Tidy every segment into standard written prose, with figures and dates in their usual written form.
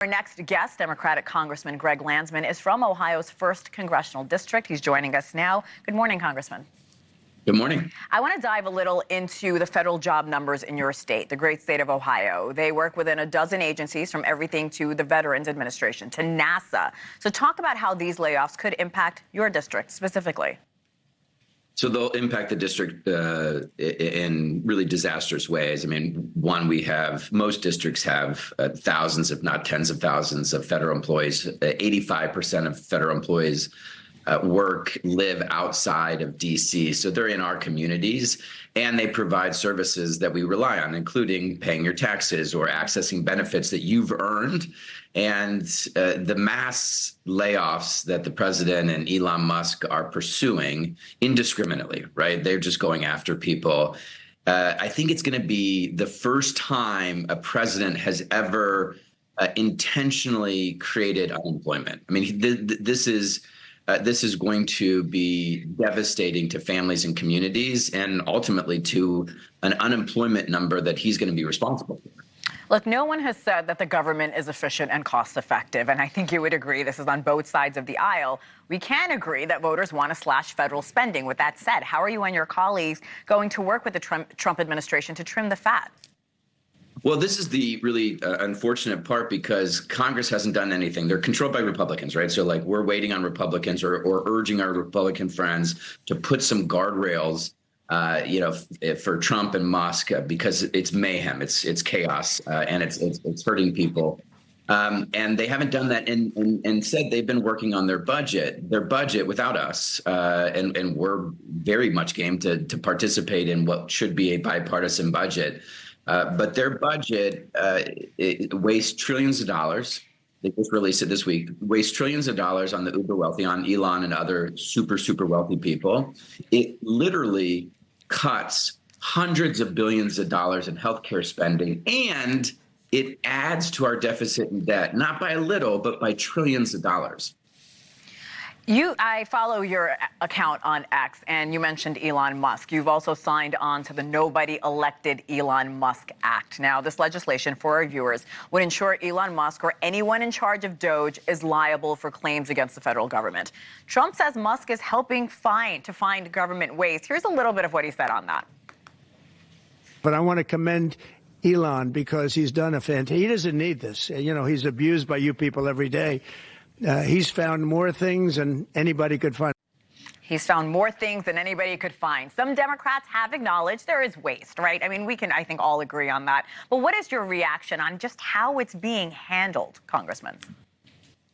Our next guest, Democratic Congressman Greg Landsman, is from Ohio's 1st Congressional District. He's joining us now. Good morning, Congressman. Good morning. I want to dive a little into the federal job numbers in your state, the great state of Ohio. They work within a dozen agencies, from everything to the Veterans Administration to NASA. So talk about how these layoffs could impact your district specifically. So they'll impact the district in really disastrous ways. I mean, one, most districts have thousands, if not tens of thousands of federal employees. 85% of federal employees live outside of D.C. So they're in our communities, and they provide services that we rely on, including paying your taxes or accessing benefits that you've earned. And the mass layoffs that the president and Elon Musk are pursuing indiscriminately, right? They're just going after people. I think it's going to be the first time a president has ever intentionally created unemployment. I mean, this is going to be devastating to families and communities, and ultimately to an unemployment number that he's going to be responsible for. Look, no one has said that the government is efficient and cost effective, and I think you would agree this is on both sides of the aisle. We can agree that voters want to slash federal spending. With that said, how are you and your colleagues going to work with the Trump administration to trim the fat? Well, this is the really unfortunate part, because Congress hasn't done anything. They're controlled by Republicans, right? So like, we're waiting on Republicans or urging our Republican friends to put some guardrails, for Trump and Musk, because it's mayhem, it's chaos, and it's hurting people. And they haven't done that, and instead they've been working on their budget without us. And we're very much game to participate in what should be a bipartisan budget. But their budget wastes trillions of dollars. They just released it this week. Wastes trillions of dollars on the uber wealthy, on Elon and other super wealthy people. It literally cuts hundreds of billions of dollars in healthcare spending, and it adds to our deficit and debt, not by a little, but by trillions of dollars. I follow your account on X, and you mentioned Elon Musk. You've also signed on to the Nobody Elected Elon Musk Act. Now, this legislation, for our viewers, would ensure Elon Musk or anyone in charge of DOGE is liable for claims against the federal government. Trump says Musk is helping to find government waste. Here's a little bit of what he said on that. But I want to commend Elon, because he's done he doesn't need this. You know, he's abused by you people every day. He's found more things than anybody could find. He's found more things than anybody could find. Some Democrats have acknowledged there is waste, right? I mean, we can, I think, all agree on that. But what is your reaction on just how it's being handled, Congressman?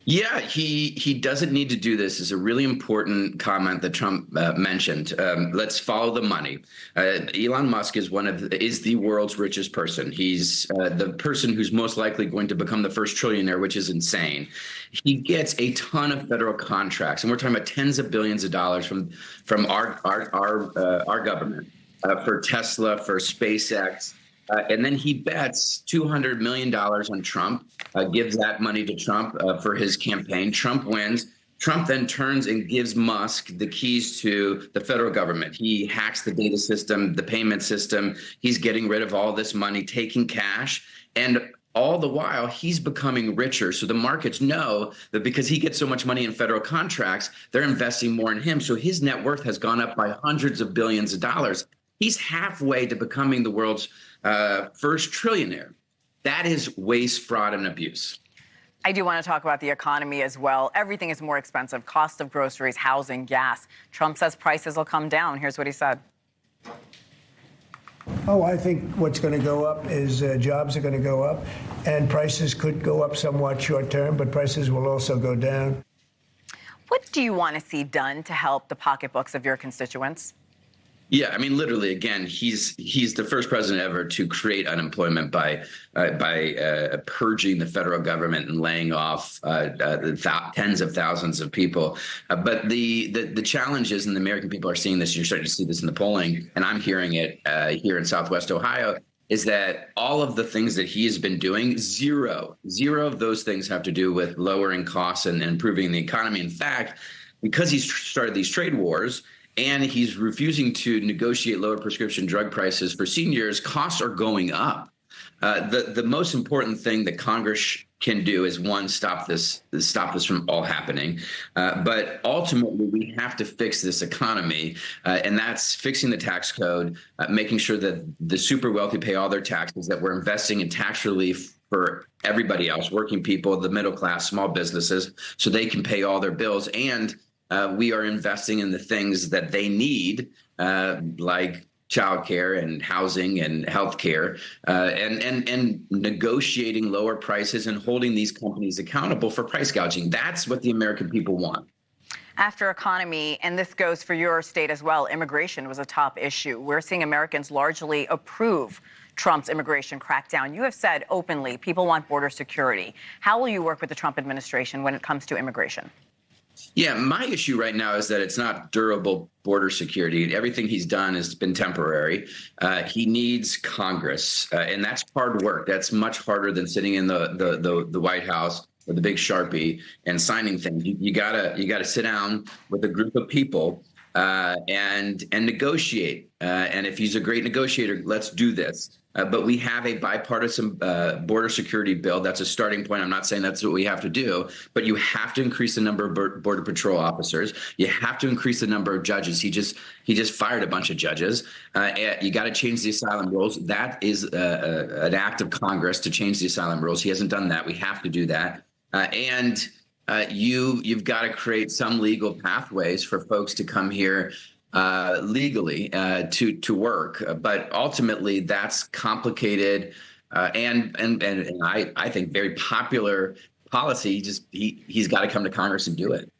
Yeah, he doesn't need to do this is a really important comment that Trump mentioned. Let's follow the money. Elon Musk is the world's richest person. He's the person who's most likely going to become the first trillionaire, which is insane. He gets a ton of federal contracts, and we're talking about tens of billions of dollars from our government for Tesla, for SpaceX. And then he bets $200 million on Trump, gives that money to Trump for his campaign. Trump wins. Trump then turns and gives Musk the keys to the federal government. He hacks the data system, the payment system. He's getting rid of all this money, taking cash. And all the while, he's becoming richer. So the markets know that because he gets so much money in federal contracts, they're investing more in him. So his net worth has gone up by hundreds of billions of dollars. He's halfway to becoming the world's first trillionaire. That is waste, fraud, and abuse. I do want to talk about the economy as well. Everything is more expensive. Cost of groceries, housing, gas. Trump says prices will come down. Here's what he said. Oh, I think what's going to go up is jobs are going to go up, and prices could go up somewhat short term, but prices will also go down. What do you want to see done to help the pocketbooks of your constituents? Yeah, I mean, literally, again, he's the first president ever to create unemployment by purging the federal government and laying off tens of thousands of people. But the challenge is, and the American people are seeing this, you're starting to see this in the polling, and I'm hearing it here in Southwest Ohio, is that all of the things that he has been doing, zero of those things have to do with lowering costs and improving the economy. In fact, because he's started these trade wars, and he's refusing to negotiate lower prescription drug prices for seniors, costs are going up. The most important thing that Congress can do is, one, stop this from all happening. But ultimately, we have to fix this economy, and that's fixing the tax code, making sure that the super wealthy pay all their taxes, that we're investing in tax relief for everybody else, working people, the middle class, small businesses, so they can pay all their bills. And we are investing in the things that they need, like childcare and housing and healthcare, and negotiating lower prices and holding these companies accountable for price gouging. That's what the American people want. After economy, and this goes for your state as well, immigration was a top issue. We're seeing Americans largely approve Trump's immigration crackdown. You have said openly people want border security. How will you work with the Trump administration when it comes to immigration? Yeah, my issue right now is that it's not durable border security. Everything he's done has been temporary. He needs Congress, and that's hard work. That's much harder than sitting in the White House with a big Sharpie and signing things. You gotta sit down with a group of people and negotiate. And if he's a great negotiator, let's do this. But we have a bipartisan border security bill. That's a starting point. I'm not saying that's what we have to do, but you have to increase the number of Border Patrol officers. You have to increase the number of judges. He just fired a bunch of judges. You got to change the asylum rules. That is an act of Congress to change the asylum rules. He hasn't done that. We have to do that. And you've got to create some legal pathways for folks to come here legally to work, but ultimately that's complicated and I think very popular policy. He's got to come to Congress and do it.